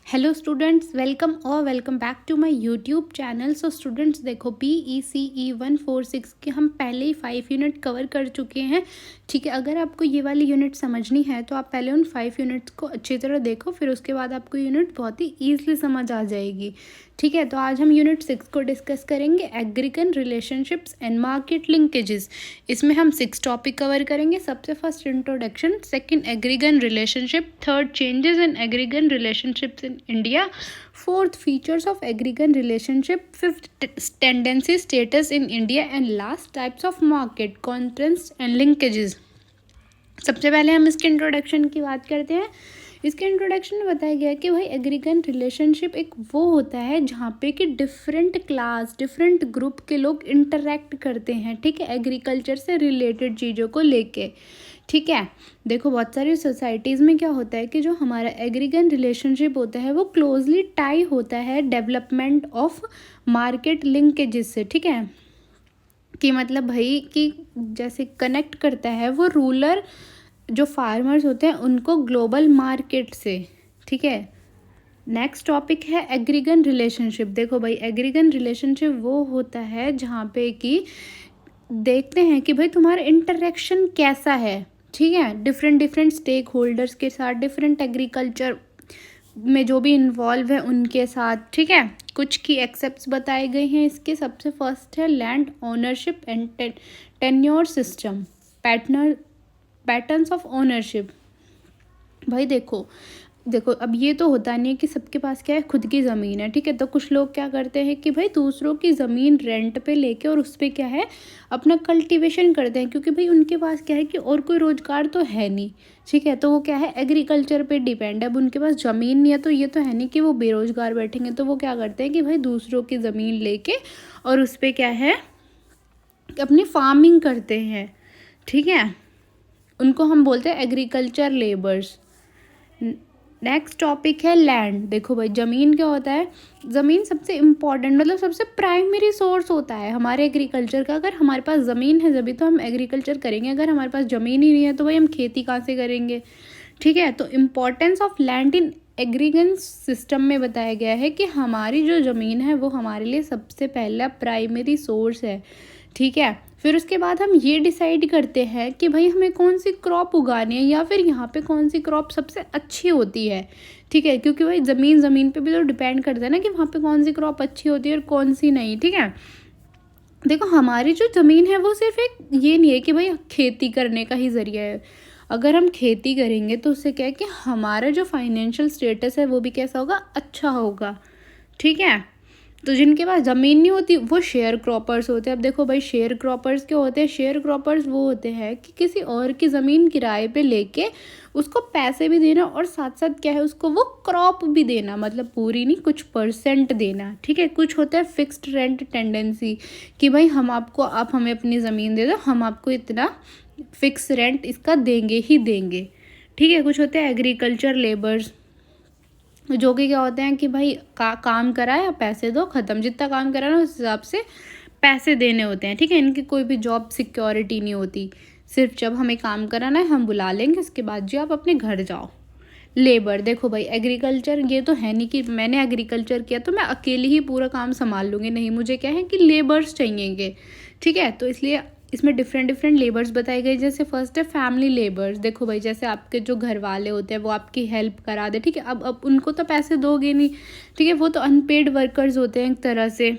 Hello students, welcome back to my YouTube channel. So students देखो, PECE 146 के हम पहले ही 5 यूनिट कवर कर चुके हैं। ठीक है, अगर आपको ये वाली यूनिट समझनी है तो आप पहले उन 5 यूनिट्स को अच्छी तरह देखो, फिर उसके बाद आपको यूनिट बहुत ही ईजिली समझ आ जाएगी। ठीक है, तो आज हम यूनिट 6 को डिस्कस करेंगे, agrarian relationships and market linkages. इसमें हम 6 टॉपिक कवर करेंगे। सबसे first introduction, second agrarian relationship, third changes in agrarian relationships in India, fourth features of agrarian relationship, fifth tendency status in India and last types of market constraints and linkages. सबसे पहले हम इसके introduction की बात करते हैं। इसके introduction में बताया गया है कि भाई एग्रीगन रिलेशनशिप एक वो होता है जहाँ पे कि डिफरेंट क्लास, डिफरेंट ग्रुप के लोग इंटरेक्ट करते हैं। ठीक है, एग्रीकल्चर से रिलेटेड चीज़ों को लेके। ठीक है, देखो बहुत सारी सोसाइटीज़ में क्या होता है कि जो हमारा एग्रीगन रिलेशनशिप होता है वो क्लोजली टाई होता है डेवलपमेंट ऑफ मार्केट लिंकेजेस से। ठीक है, कि मतलब भाई कि जैसे कनेक्ट करता है वो रूरल जो फार्मर्स होते हैं उनको ग्लोबल मार्केट से। ठीक है, नेक्स्ट टॉपिक है एग्रीगन रिलेशनशिप। देखो भाई, एग्रीगन रिलेशनशिप वो होता है जहाँ पे कि देखते हैं कि भाई तुम्हारा इंटरेक्शन कैसा है। ठीक है, डिफरेंट स्टेक होल्डर्स के साथ, डिफरेंट एग्रीकल्चर में जो भी इन्वॉल्व है उनके साथ। ठीक है, कुछ की एक्सेप्ट्स बताए गए हैं इसके। सबसे फर्स्ट है land ownership and tenure system, patterns of ownership. भाई देखो अब ये तो होता नहीं है कि सबके पास क्या है, खुद की ज़मीन है। ठीक है, तो कुछ लोग क्या करते हैं कि भाई दूसरों की ज़मीन रेंट पे लेके और उस पर क्या है अपना कल्टीवेशन करते हैं, क्योंकि भाई उनके पास क्या है कि और कोई रोज़गार तो है नहीं। ठीक है, तो वो क्या है एग्रीकल्चर पे डिपेंड है। अब उनके पास ज़मीन नहीं है तो ये तो है नहीं कि वो बेरोज़गार बैठेंगे, तो वो क्या करते हैं कि भाई दूसरों की ज़मीन लेके और उस पर क्या है अपनी फार्मिंग करते हैं। ठीक है, उनको हम बोलते हैं एग्रीकल्चर लेबर्स। नेक्स्ट टॉपिक है लैंड। देखो भाई, ज़मीन क्या होता है, ज़मीन सबसे इम्पॉर्टेंट मतलब सबसे प्राइमरी सोर्स होता है हमारे एग्रीकल्चर का। अगर हमारे पास ज़मीन है जभी तो हम एग्रीकल्चर करेंगे, अगर हमारे पास ज़मीन ही नहीं है तो भाई हम खेती कहाँ से करेंगे। ठीक है, तो importance of land in agrarian system में बताया गया है कि हमारी जो ज़मीन है वो हमारे लिए सबसे पहला प्राइमरी सोर्स है। ठीक है, फिर उसके बाद हम ये डिसाइड करते हैं कि भाई हमें कौन सी क्रॉप उगानी है या फिर यहाँ पे कौन सी क्रॉप सबसे अच्छी होती है। ठीक है, क्योंकि भाई ज़मीन पे भी तो डिपेंड करता है ना कि वहाँ पे कौन सी क्रॉप अच्छी होती है और कौन सी नहीं। ठीक है, देखो हमारी जो ज़मीन है वो सिर्फ एक ये नहीं है कि भाई खेती करने का ही ज़रिया है। अगर हम खेती करेंगे तो उससे क्या है कि हमारा जो फाइनेंशियल स्टेटस है वो भी कैसा होगा, अच्छा होगा। ठीक है, तो जिनके पास ज़मीन नहीं होती वो शेयर क्रॉपर्स होते हैं। अब देखो भाई, शेयर क्रॉपर्स क्या होते हैं, शेयर क्रॉपर्स वो होते हैं कि किसी और की ज़मीन किराए पे लेके उसको पैसे भी देना और साथ साथ क्या है उसको वो क्रॉप भी देना, मतलब पूरी नहीं कुछ परसेंट देना। ठीक है, कुछ होता है फिक्स्ड रेंट टेंडेंसी कि भाई आप हमें अपनी ज़मीन दे दो, हम आपको इतना फिक्स रेंट इसका देंगे ही देंगे। ठीक है, कुछ होते हैं एग्रीकल्चर लेबर्स जो कि क्या होते हैं कि भाई काम करा है पैसे दो, ख़त्म। जितना काम करा ना उस हिसाब से पैसे देने होते हैं। ठीक है, इनकी कोई भी जॉब सिक्योरिटी नहीं होती, सिर्फ जब हमें काम कराना है हम बुला लेंगे, उसके बाद जो आप अपने घर जाओ। लेबर, देखो भाई एग्रीकल्चर ये तो है नहीं कि मैंने एग्रीकल्चर किया तो मैं अकेली ही पूरा काम संभाल लूँगी, नहीं, मुझे क्या है कि लेबर्स चाहिएंगे। ठीक है, तो इसलिए इसमें डिफरेंट लेबर्स बताए गए। जैसे फर्स्ट है फैमिली लेबर्स। देखो भाई, जैसे आपके जो घर वाले होते हैं वो आपकी हेल्प करा दे। ठीक है, अब उनको तो पैसे दोगे नहीं। ठीक है, वो तो अनपेड वर्कर्स होते हैं एक तरह से।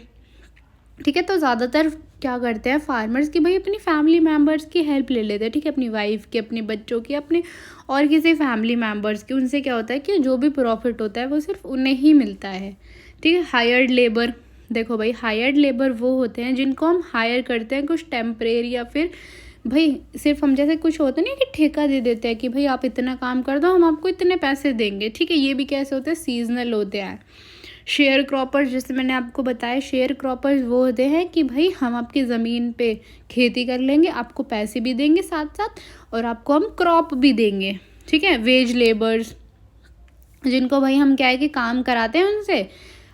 ठीक है, तो ज़्यादातर क्या करते हैं फार्मर्स की भाई अपनी फैमिली मेम्बर्स की हेल्प ले लेते हैं। ठीक है, अपनी वाइफ की, अपने बच्चों की, अपने और किसी फैमिली मेम्बर्स की। उनसे क्या होता है कि जो भी प्रॉफिट होता है वो सिर्फ उन्हें ही मिलता है। ठीक है, हायर्ड लेबर। देखो भाई, हायर्ड लेबर वो होते हैं जिनको हम हायर करते हैं कुछ टेम्परेरी या फिर भाई सिर्फ हम जैसे कुछ होता नहीं कि ठेका दे देते हैं कि भाई आप इतना काम कर दो हम आपको इतने पैसे देंगे। ठीक है, ये भी कैसे होते हैं, सीजनल होते हैं। शेयर क्रॉपर्स, जैसे मैंने आपको बताया, शेयर क्रॉपर्स वो होते हैं कि भाई हम आपकी ज़मीन पे खेती कर लेंगे, आपको पैसे भी देंगे साथ साथ और आपको हम क्रॉप भी देंगे। ठीक है, वेज लेबर्स जिनको भाई हम क्या है कि काम कराते हैं उनसे,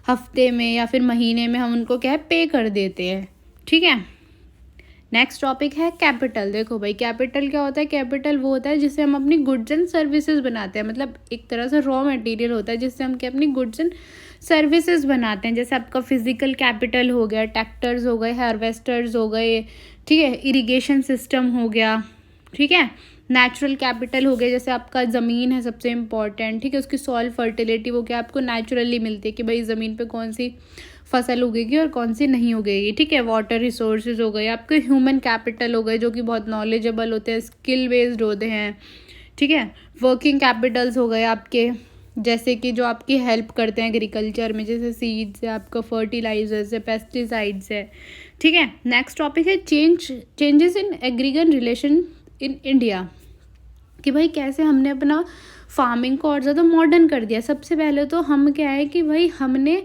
हफ्ते में या फिर महीने में हम उनको क्या है पे कर देते हैं। ठीक है, नेक्स्ट टॉपिक है कैपिटल। देखो भाई कैपिटल क्या होता है, कैपिटल वो होता है जिससे हम अपनी गुड्स एंड सर्विसेज बनाते हैं, मतलब एक तरह से रॉ मटेरियल होता है जिससे हम क्या अपनी गुड्स एंड सर्विसेज बनाते हैं। जैसे आपका फिजिकल कैपिटल हो गया, ट्रैक्टर्स हो गए, हार्वेस्टर्स हो गए, ठीक है, इरिगेशन सिस्टम हो गया, ठीक है। नेचुरल कैपिटल हो गया, जैसे आपका ज़मीन है सबसे इम्पॉर्टेंट, ठीक है, उसकी सॉइल फर्टिलिटी वो क्या आपको नेचुरली मिलती है कि भाई ज़मीन पे कौन सी फसल उगेगी और कौन सी नहीं उगेगी, ठीक है। वाटर रिसोर्सेज हो गए, आपके ह्यूमन कैपिटल हो गए जो कि बहुत नॉलेजेबल होते हैं, स्किल बेस्ड होते हैं, ठीक है। वर्किंग कैपिटल्स हो गए आपके, जैसे कि जो आपकी हेल्प करते हैं एग्रीकल्चर में, जैसे सीड्स है, आपका फर्टिलाइजर्स है, पेस्टिसाइड्स है, ठीक है। नेक्स्ट टॉपिक है changes in agrarian relation in India, कि भाई कैसे हमने अपना फार्मिंग को और ज़्यादा मॉडर्न कर दिया। सबसे पहले तो हम क्या है कि भाई हमने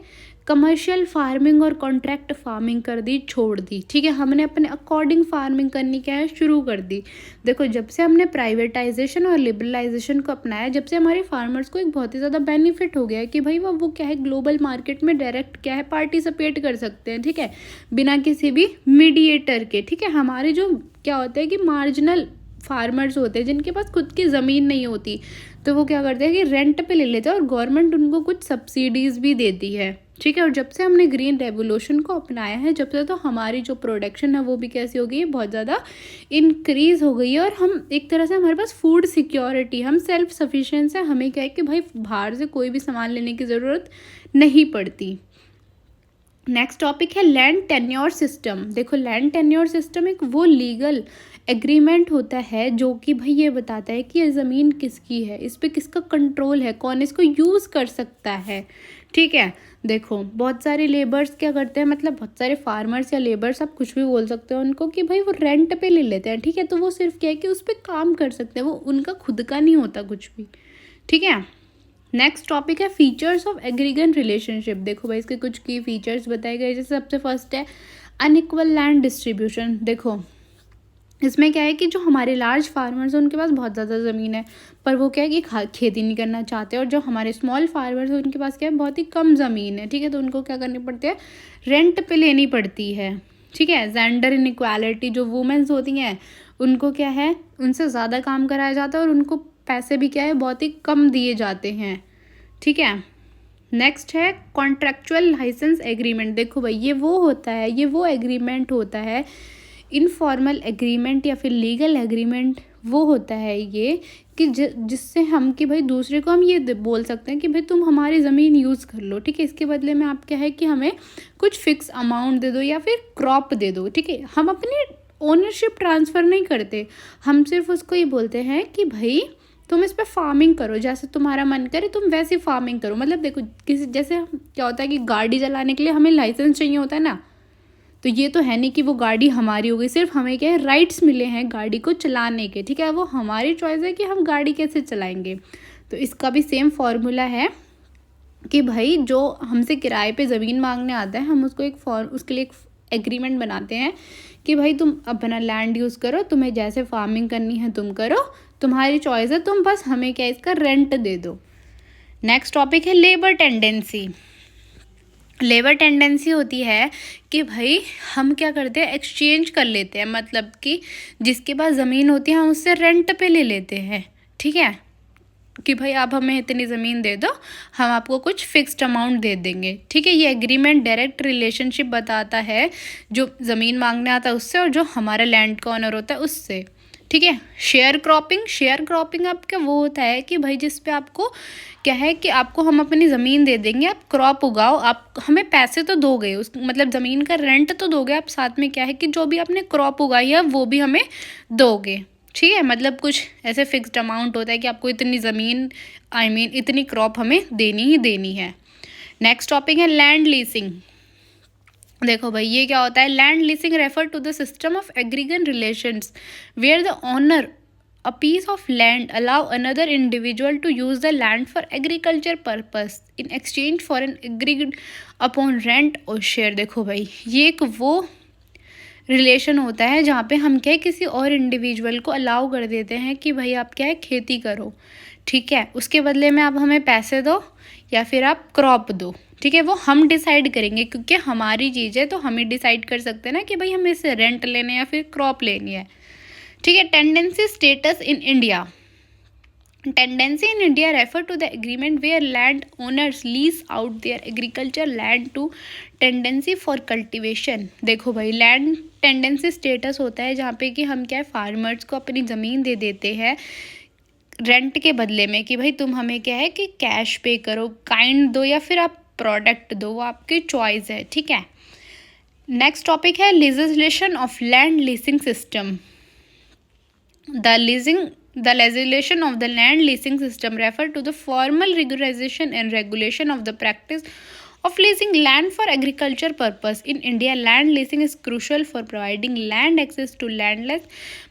कमर्शियल फार्मिंग और कॉन्ट्रैक्ट फार्मिंग कर दी, छोड़ दी, ठीक है। हमने अपने अकॉर्डिंग फार्मिंग करनी क्या है शुरू कर दी। देखो जब से हमने प्राइवेटाइजेशन और लिबरलाइजेशन को अपनाया, जब से हमारे फार्मर्स को एक बहुत ही ज़्यादा बेनिफिट हो गया है कि भाई वो क्या है ग्लोबल मार्केट में डायरेक्ट क्या है पार्टिसिपेट कर सकते हैं, ठीक है, बिना किसी भी मीडिएटर के, ठीक है। हमारे जो क्या होता है कि मार्जिनल फार्मर्स होते हैं जिनके पास खुद की ज़मीन नहीं होती, तो वो क्या करते हैं कि रेंट पे ले लेते हैं और गवर्नमेंट उनको कुछ सब्सिडीज़ भी देती है, ठीक है। और जब से हमने ग्रीन रेवोल्यूशन को अपनाया है, जब से तो हमारी जो प्रोडक्शन है वो भी कैसी हो गई है, बहुत ज़्यादा इंक्रीज़ हो गई है। और हम एक तरह से हमारे पास फूड सिक्योरिटी, हम सेल्फ सफिशिएंस है, हमें क्या है कि भाई बाहर से कोई भी सामान लेने की ज़रूरत नहीं पड़ती। नेक्स्ट टॉपिक है लैंड टेन्योर सिस्टम। देखो लैंड टेन्योर सिस्टम एक वो लीगल एग्रीमेंट होता है जो कि भाई ये बताता है कि ये ज़मीन किसकी है, इस पर किसका कंट्रोल है, कौन इसको यूज़ कर सकता है, ठीक है। देखो बहुत सारे लेबर्स क्या करते हैं, मतलब बहुत सारे फार्मर्स या लेबर्स, आप कुछ भी बोल सकते हो उनको, कि भाई वो रेंट पे ले लेते हैं, ठीक है। तो वो सिर्फ क्या है कि उस पर काम कर सकते हैं, वो उनका खुद का नहीं होता कुछ भी, ठीक है। नेक्स्ट टॉपिक है फीचर्स ऑफ एग्रीगन रिलेशनशिप। देखो भाई इसके कुछ की फीचर्स बताए गए, जैसे सबसे फर्स्ट है अनइक्वल लैंड डिस्ट्रीब्यूशन। देखो इसमें क्या है कि जो हमारे लार्ज फार्मर्स हैं उनके पास बहुत ज़्यादा ज़मीन है, पर वो क्या है कि खेती नहीं करना चाहते, और जो हमारे स्मॉल फार्मर्स हैं उनके पास क्या है बहुत ही कम ज़मीन है, ठीक है। तो उनको क्या करनी पड़ती है, रेंट पे लेनी पड़ती है, ठीक है। जेंडर इनइक्वालिटी, जो वुमेन्स होती हैं उनको क्या है उनसे ज़्यादा काम कराया जाता है और उनको पैसे भी क्या है बहुत ही कम दिए जाते हैं, ठीक है। नेक्स्ट है कॉन्ट्रेक्चुअल लाइसेंस एग्रीमेंट। देखो भाई ये वो होता है, ये वो एग्रीमेंट होता है, इनफॉर्मल एग्रीमेंट या फिर लीगल एग्रीमेंट वो होता है ये कि जिससे हम कि भाई दूसरे को हम ये बोल सकते हैं कि भाई तुम हमारी ज़मीन यूज़ कर लो, ठीक है। इसके बदले में आप क्या है कि हमें कुछ फिक्स अमाउंट दे दो या फिर क्रॉप दे दो, ठीक है। हम अपनी ओनरशिप ट्रांसफ़र नहीं करते, हम सिर्फ उसको ये बोलते हैं कि भाई तुम इस पर फार्मिंग करो, जैसे तुम्हारा मन करे तुम वैसी फार्मिंग करो। मतलब देखो किसी जैसे क्या होता है कि गाड़ी चलाने के लिए हमें लाइसेंस चाहिए होता है ना, तो ये तो है नहीं कि वो गाड़ी हमारी हो गई, सिर्फ हमें क्या है राइट्स मिले हैं गाड़ी को चलाने के, ठीक है। वो हमारी चॉइस है कि हम गाड़ी कैसे चलाएंगे। तो इसका भी सेम फॉर्मूला है कि भाई जो हमसे किराए पे ज़मीन मांगने आता है, हम उसको उसके लिए एक एग्रीमेंट बनाते हैं कि भाई तुम अपना लैंड यूज़ करो, तुम्हें जैसे फार्मिंग करनी है तुम करो, तुम्हारी चॉइस है, तुम बस हमें क्या इसका रेंट दे दो। नेक्स्ट टॉपिक है लेबर टेंडेंसी। लेबर टेंडेंसी होती है कि भाई हम क्या करते हैं एक्सचेंज कर लेते हैं, मतलब कि जिसके पास ज़मीन होती है हम उससे रेंट पे ले लेते हैं, ठीक है, कि भाई आप हमें इतनी ज़मीन दे दो, हम आपको कुछ फिक्स्ड अमाउंट दे देंगे, ठीक है। ये एग्रीमेंट डायरेक्ट रिलेशनशिप बताता है जो ज़मीन मांगने आता है उससे और जो हमारा लैंड का ऑनर होता है उससे, ठीक है। शेयर क्रॉपिंग आपका वो होता है कि भाई जिस पे आपको क्या है कि आपको हम अपनी ज़मीन दे देंगे, आप क्रॉप उगाओ, आप हमें पैसे तो दोगे, उस मतलब ज़मीन का रेंट तो दोगे, आप साथ में क्या है कि जो भी आपने क्रॉप उगाई है वो भी हमें दोगे, ठीक है। मतलब कुछ ऐसे फिक्स्ड अमाउंट होता है कि आपको इतनी ज़मीन इतनी क्रॉप हमें देनी ही देनी है। नेक्स्ट टॉपिक है लैंड लीसिंग। देखो भाई ये क्या होता है, land leasing refer to the system of agrarian relations where the owner a piece of land allow another individual to use the land for agriculture purpose in exchange for an agreed upon rent or share। देखो भाई ये एक वो relation होता है जहाँ पे हम क्या है किसी और इंडिविजुअल को अलाउ कर देते हैं कि भाई आप क्या है खेती करो, ठीक है, उसके बदले में आप हमें पैसे दो या फिर आप क्रॉप दो, ठीक है, वो हम डिसाइड करेंगे क्योंकि हमारी चीज़ है तो हम ही डिसाइड कर सकते हैं ना कि भाई हमें इसे रेंट लेने या फिर क्रॉप लेनी है। ठीक है, tendency status in India. Tendency in India refer to the agreement where land owners lease out their agriculture land to tendency for cultivation। देखो भाई, लैंड टेंडेंसी स्टेटस होता है जहाँ पे कि हम क्या है, फार्मर्स को अपनी ज़मीन दे देते हैं रेंट के बदले में कि भाई तुम हमें क्या है कि कैश पे करो, काइंड दो या फिर आप प्रोडक्ट दो, वो आपकी चॉइस है। ठीक है, नेक्स्ट टॉपिक है legislation of land leasing system. The legislation of the land leasing system refer to the formal regularization and regulation of the practice of leasing land for agriculture purpose. In India, land leasing is crucial for providing land access to landless।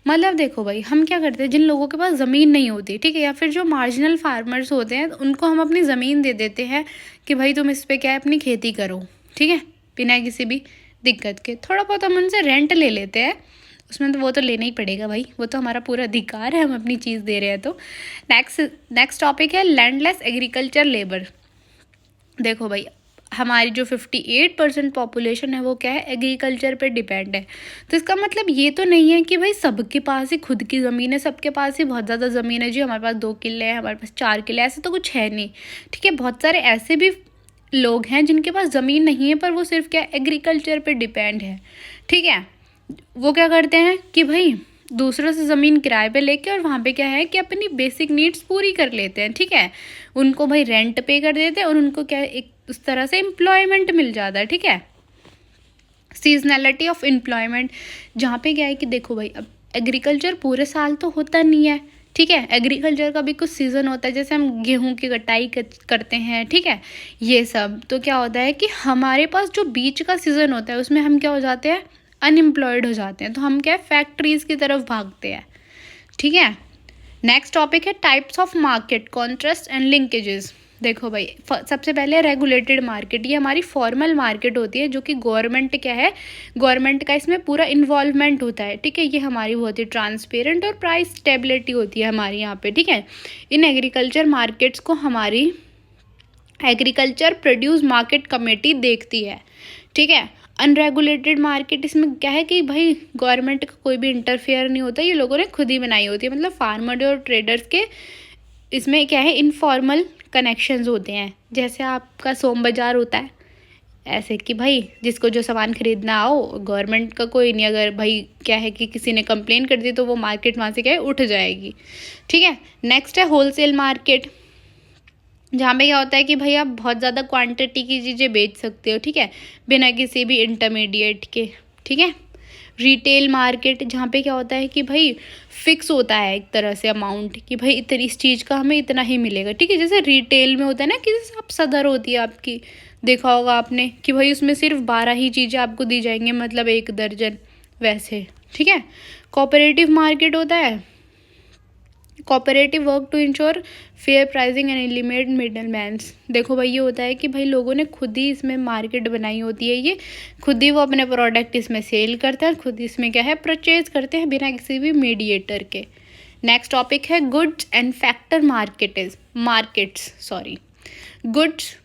मतलब देखो भाई, हम क्या करते हैं, जिन लोगों के पास ज़मीन नहीं होती, ठीक है, या फिर जो मार्जिनल फार्मर्स होते हैं, उनको हम अपनी ज़मीन दे देते हैं कि भाई तुम इस पर क्या है, अपनी खेती करो, ठीक है, बिना किसी भी दिक्कत के। थोड़ा बहुत हम उनसे रेंट ले लेते हैं, उसमें तो वो तो लेना ही पड़ेगा भाई, वो तो हमारा पूरा अधिकार है, हम अपनी चीज़ दे रहे हैं। तो नेक्स्ट टॉपिक है लैंडलेस एग्रीकल्चर लेबर। देखो भाई, हमारी जो 58% पॉपुलेशन है वो क्या है, एग्रीकल्चर पे डिपेंड है। तो इसका मतलब ये तो नहीं है कि भाई सबके पास ही खुद की ज़मीन है, सबके पास ही बहुत ज़्यादा ज़मीन है, जी हमारे पास 2 किले हैं, हमारे पास 4 किले, ऐसे तो कुछ है नहीं। ठीक है, बहुत सारे ऐसे भी लोग हैं जिनके पास ज़मीन नहीं है पर वो सिर्फ क्या एग्रीकल्चर पे डिपेंड है। ठीक है, वो क्या करते हैं कि भाई दूसरों से ज़मीन किराए पे लेके और वहाँ पे क्या है कि अपनी बेसिक नीड्स पूरी कर लेते हैं। ठीक है, उनको भाई रेंट पे कर देते हैं और उनको क्या है, एक उस तरह से एम्प्लॉयमेंट मिल जाता है। ठीक है, सीजनैलिटी ऑफ एम्प्लॉयमेंट, जहाँ पे क्या है कि देखो भाई, अब एग्रीकल्चर पूरे साल तो होता नहीं है। ठीक है, एग्रीकल्चर का भी कुछ सीज़न होता है, जैसे हम गेहूं की कटाई करते हैं। ठीक है, ये सब तो क्या होता है कि हमारे पास जो बीच का सीज़न होता है उसमें हम क्या हो जाते हैं, अनएम्प्लॉयड हो जाते हैं, तो हम क्या है, फैक्ट्रीज़ की तरफ भागते हैं। ठीक है, नेक्स्ट टॉपिक है types of market, contrast and linkages. देखो भाई, सबसे पहले रेगुलेटेड मार्केट, ये हमारी फॉर्मल मार्केट होती है जो कि गवर्नमेंट क्या है, गवर्नमेंट का इसमें पूरा इन्वॉल्वमेंट होता है। ठीक है, ये हमारी बहुत ही ट्रांसपेरेंट और प्राइस स्टेबिलिटी होती है हमारी यहाँ पे। ठीक है, इन एग्रीकल्चर मार्केट्स को हमारी एग्रीकल्चर प्रोड्यूस मार्केट कमेटी देखती है। ठीक है, अनरेगुलेटेड मार्केट, इसमें क्या है कि भाई गवर्नमेंट का कोई भी इंटरफेयर नहीं होता, ये लोगों ने खुद ही बनाई होती है। मतलब फार्मर और ट्रेडर्स के इसमें क्या है, इनफॉर्मल कनेक्शंस होते हैं। जैसे आपका सोम बाज़ार होता है, ऐसे कि भाई जिसको जो सामान खरीदना आओ, गवर्नमेंट का कोई नहीं, अगर भाई क्या है कि किसी ने कंप्लेन कर दी तो वो मार्केट वहाँ से क्या है, उठ जाएगी। ठीक है, नेक्स्ट है होलसेल मार्केट, जहाँ पे क्या होता है कि भाई आप बहुत ज़्यादा क्वांटिटी की चीज़ें बेच सकते हो। ठीक है, बिना किसी भी इंटरमीडिएट के। ठीक है, रिटेल मार्केट, जहाँ पे क्या होता है कि भाई फिक्स होता है एक तरह से अमाउंट कि भाई इतनी इस चीज़ का हमें इतना ही मिलेगा। ठीक है, जैसे रिटेल में होता है ना कि जैसे आप सदर होती है आपकी, देखा होगा आपने कि भाई उसमें सिर्फ 12 ही चीज़ें आपको दी जाएंगी, मतलब 1 दर्जन वैसे। ठीक है, कोऑपरेटिव मार्केट होता है, cooperative work to ensure fair pricing and eliminate middle mans. देखो भाई, ये होता है कि भाई लोगों ने खुद ही इसमें मार्केट बनाई होती है, ये खुद ही वो अपने प्रोडक्ट इसमें सेल करते हैं और खुद इसमें क्या है, परचेज करते हैं बिना किसी भी मीडिएटर के। नेक्स्ट टॉपिक है goods and factor goods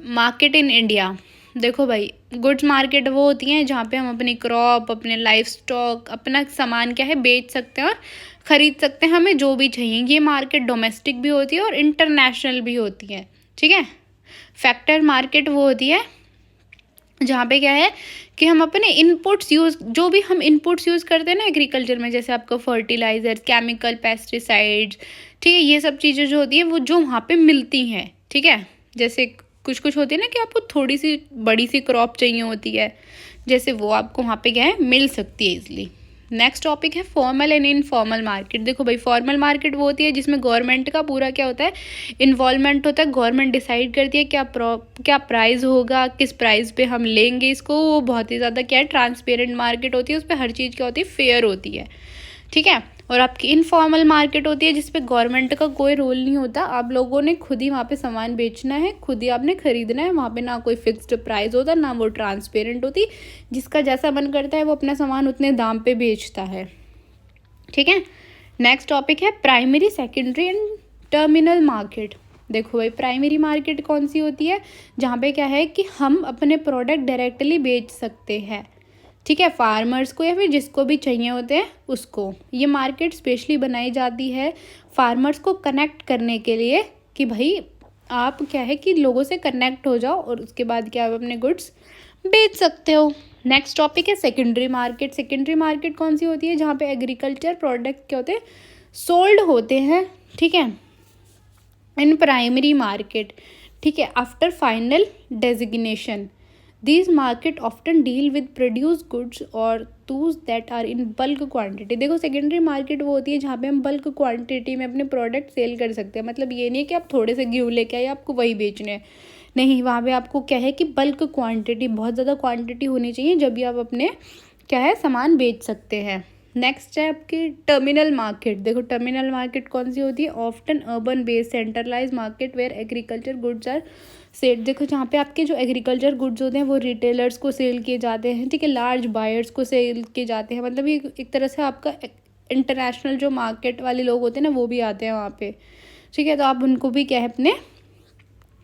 market in India. देखो भाई, गुड्स मार्केट वो होती हैं जहाँ पे हम अपनी क्रॉप, अपने लाइफ स्टॉक, अपना सामान क्या है बेच सकते हैं और ख़रीद सकते हैं हमें जो भी चाहिए। ये मार्केट डोमेस्टिक भी होती है और इंटरनेशनल भी होती है। ठीक है, फैक्टर मार्केट वो होती है जहाँ पे क्या है कि हम अपने इनपुट्स जो भी हम इनपुट्स यूज़ करते हैं ना एग्रीकल्चर में, जैसे आपका फर्टिलाइजर, केमिकल, पेस्टिसाइड्स, ठीक है, ये सब चीज़ें जो होती है वो जो वहाँ पे मिलती हैं। ठीक है, जैसे कुछ होती है ना कि आपको थोड़ी सी बड़ी सी क्रॉप चाहिए होती है, जैसे वो आपको वहाँ पे क्या है, मिल सकती है इजली। नेक्स्ट टॉपिक है फॉर्मल एंड इनफॉर्मल मार्केट। देखो भाई, फॉर्मल मार्केट वो होती है जिसमें गवर्नमेंट का पूरा क्या होता है, इन्वॉल्वमेंट होता है। गवर्नमेंट डिसाइड करती है क्या प्राइस होगा, किस प्राइस पे हम लेंगे इसको। वो बहुत ही ज़्यादा क्या है, ट्रांसपेरेंट मार्केट होती है, उस पर हर चीज़ क्या होती है, फेयर होती है। ठीक है, और आपकी इनफॉर्मल मार्केट होती है जिसपे गवर्नमेंट का कोई रोल नहीं होता, आप लोगों ने खुद ही वहाँ पे सामान बेचना है, खुद ही आपने खरीदना है। वहाँ पे ना कोई फिक्स्ड प्राइस होता, ना वो ट्रांसपेरेंट होती, जिसका जैसा मन करता है वो अपना सामान उतने दाम पे बेचता है। ठीक है, नेक्स्ट टॉपिक है primary, secondary and terminal market, देखो भाई प्राइमरी मार्केट कौन सी होती है, जहाँ पे क्या है कि हम अपने प्रोडक्ट डायरेक्टली बेच सकते हैं, ठीक है, फार्मर्स को या फिर जिसको भी चाहिए होते हैं उसको। ये मार्केट स्पेशली बनाई जाती है फार्मर्स को कनेक्ट करने के लिए कि भाई आप क्या है कि लोगों से कनेक्ट हो जाओ और उसके बाद क्या आप अपने गुड्स बेच सकते हो। नेक्स्ट टॉपिक है सेकेंडरी मार्केट। सेकेंडरी मार्केट कौन सी होती है, जहाँ पे एग्रीकल्चर प्रोडक्ट क्या होते हैं, सोल्ड होते हैं, ठीक है, इन प्राइमरी मार्केट, ठीक है, after final designation. These market often deal with produced goods or those that are in bulk quantity। देखो सेकेंडरी मार्केट वो होती है जहाँ पे हम बल्क क्वांटिटी में अपने प्रोडक्ट सेल कर सकते हैं। मतलब ये नहीं कि आप थोड़े से गेहूँ लेके आए आपको वही बेचने हैं, नहीं, वहाँ पे आपको क्या है कि बल्क क्वांटिटी, बहुत ज़्यादा क्वांटिटी होनी चाहिए जब भी आप अपने क्या है सामान बेच सकते हैं। नेक्स्ट है आपकी टर्मिनल मार्केट। देखो टर्मिनल मार्केट कौन सी होती है, often urban based centralize market where agriculture goods are set. देखो जहाँ पे आपके जो एग्रीकल्चर गुड्स होते हैं वो रिटेलर्स को सेल किए जाते हैं, ठीक है, लार्ज बायर्स को सेल किए जाते हैं। मतलब ये एक तरह से आपका इंटरनेशनल जो मार्केट वाले लोग होते हैं ना वो भी आते हैं वहाँ पे, ठीक है, तो आप उनको भी क्या है अपने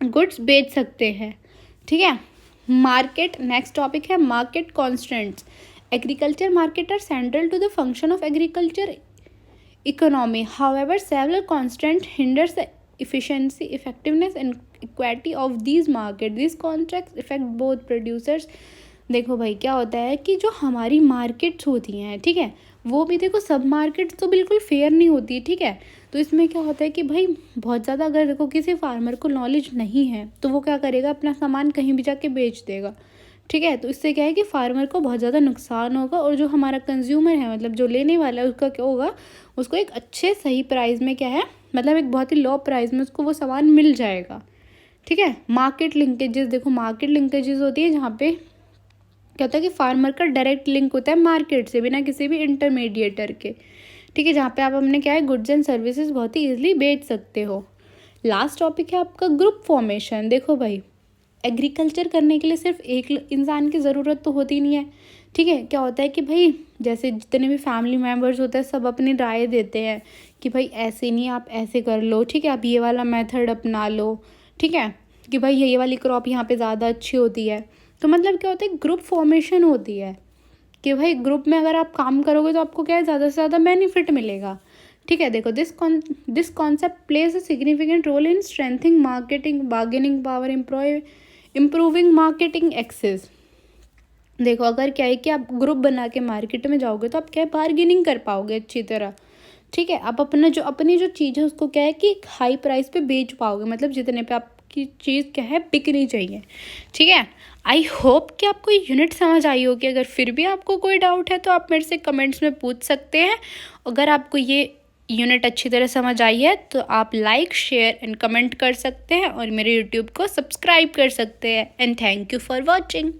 गुड्स बेच सकते हैं, ठीक है। मार्केट, नेक्स्ट टॉपिक है market constants. Agriculture market are central to the function of agriculture economy. However, several constraints hinders the efficiency, effectiveness and equity of these market. These contracts affect both producers। देखो भाई क्या होता है कि जो हमारी markets होती हैं, ठीक है, वो भी देखो सब मार्केट्स तो बिल्कुल फेयर नहीं होती, ठीक है। तो इसमें क्या होता है कि भाई बहुत ज़्यादा अगर देखो किसी फार्मर को नॉलेज नहीं है तो वो क्या करेगा, अपना सामान कहीं भी जाके बेच देगा, ठीक है। तो इससे क्या है कि फार्मर को बहुत ज़्यादा नुकसान होगा और जो हमारा कंज्यूमर है, मतलब जो लेने वाला है, उसका क्या होगा, उसको एक अच्छे सही प्राइस में क्या है, मतलब एक बहुत ही लो प्राइस में उसको वो सामान मिल जाएगा, ठीक है। मार्केट लिंकेजेस, देखो मार्केट लिंकेजेस होती है जहाँ पे क्या होता है कि फार्मर का डायरेक्ट लिंक होता है मार्केट से बिना किसी भी इंटरमीडिएटर के, ठीक है, जहाँ पे आप अपने क्या है गुड्स एंड सर्विसेज बहुत ही ईजिली बेच सकते हो। लास्ट टॉपिक है आपका ग्रुप फॉर्मेशन। देखो भाई एग्रीकल्चर करने के लिए सिर्फ एक इंसान की ज़रूरत तो होती नहीं है, ठीक है। क्या होता है कि भाई जैसे जितने भी फैमिली मेम्बर्स होते हैं सब अपनी राय देते हैं कि भाई ऐसे नहीं, आप ऐसे कर लो, ठीक है, आप ये वाला मेथड अपना लो, ठीक है, कि भाई ये वाली क्रॉप यहाँ पे ज़्यादा अच्छी होती है। तो मतलब क्या होता है, ग्रुप फॉर्मेशन होती है कि भाई ग्रुप में अगर आप काम करोगे तो आपको क्या है ज़्यादा से ज़्यादा बेनिफिट मिलेगा, ठीक है। देखो this concept plays a significant role in strengthening marketing bargaining power, improving marketing access. देखो अगर क्या है कि आप ग्रुप बना के मार्केट में जाओगे तो आप क्या है बार्गेनिंग कर पाओगे अच्छी तरह, ठीक है। आप अपनी जो चीज़ है उसको क्या है कि हाई प्राइस पे बेच पाओगे, मतलब जितने पे आपकी चीज़ क्या है बिकनी चाहिए, ठीक है। आई होप कि आपको यूनिट समझ आई होगी। अगर फिर भी आपको कोई डाउट है तो आप मेरे से कमेंट्स में पूछ सकते हैं। अगर आपको ये यूनिट अच्छी तरह समझ आई है तो आप लाइक, शेयर एंड कमेंट कर सकते हैं और मेरे यूट्यूब को सब्सक्राइब कर सकते हैं। And thank you for watching.